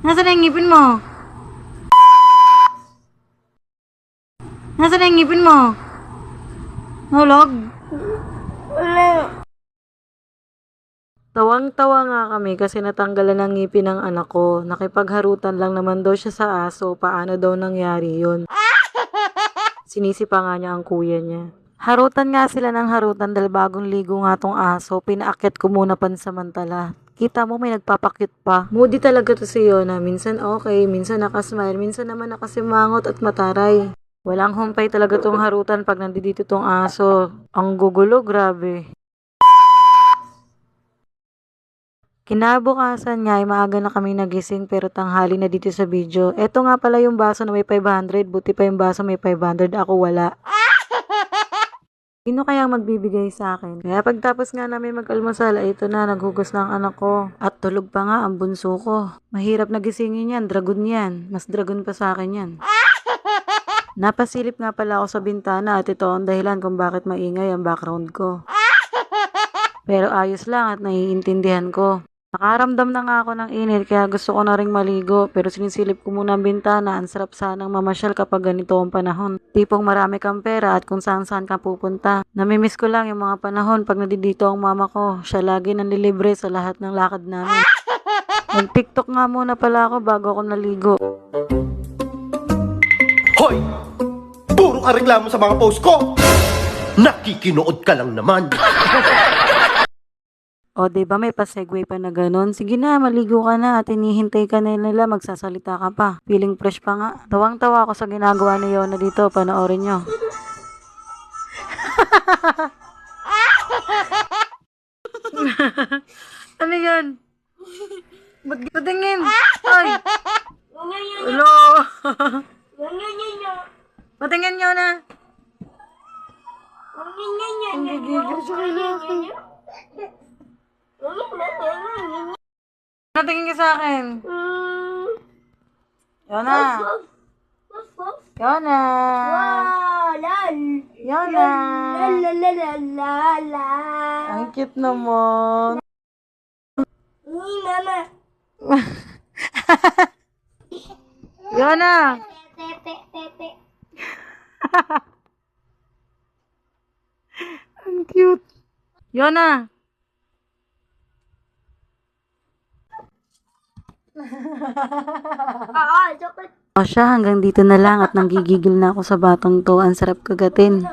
Nasaan na yung ngipin mo? Nasaan na yung ngipin mo? Hulog? Wala. Tawang-tawa nga kami kasi natanggalan ng ngipin ng anak ko. Nakipagharutan lang naman daw siya sa aso. Paano daw nangyari yun? Sinisipa nga niya ang kuya niya. Harutan nga sila ng harutan dahil bagong ligo nga tong aso. Pinaakyat ko muna pansamantala. Kita mo may nagpapakyut pa. Moody talaga to si Yona. Minsan okay, minsan nakasmile, minsan naman nakasimangot at mataray. Walang humpay talaga tong harutan pag nandito tong aso. Ang gugulo, grabe. Kinabukasan nga ay maaga na kami nagising pero tanghali na dito sa video. Eto nga pala yung baso na may 500, buti pa yung baso may 500, ako wala. Sino kayang magbibigay sa akin? Kaya pagtapos nga namin mag-almusal, ay ito na, naghugas na ang anak ko. At tulog pa nga ang bunso ko. Mahirap nagisingin yan, dragon yan. Mas dragon pa sa akin yan. Napasilip nga pala ako sa bintana at ito ang dahilan kung bakit maingay ang background ko. Pero ayos lang at naiintindihan ko. Nakaramdam na nga ako ng init kaya gusto ko na ring maligo pero sinisilip ko muna ang bintana. Ang sarap sanang mamasyal kapag ganito ang panahon. Tipong marami kang pera at kung saan saan ka pupunta. Namimiss ko lang yung mga panahon pag nandito ang mama ko. Siya lagi nanlilibre sa lahat ng lakad namin. Nag-TikTok nga muna pala ako bago ako naligo. Hoy! Puro ka reklamo sa mga post ko! Nakikinood ka lang naman! O, diba may pa-segue pa na ganun? Sige na, maligo ka na at hinihintay ka na nila, magsasalita ka pa. Feeling fresh pa nga. Tawang-tawa ako sa ginagawa ni Yona dito, panoorin nyo. Ano yan? Ba't patingin? Ay! Hello! Patingin nyo na! Ang gigigil siya kailangan. Natingin ka sa akin. Yona. Yona. Yona. Ang cute naman. Mama. Yona. Tete. Ang cute. Yona. Joke. O siya, hanggang dito na lang at nanggigigil na ako sa batang to. Ang sarap kagatin.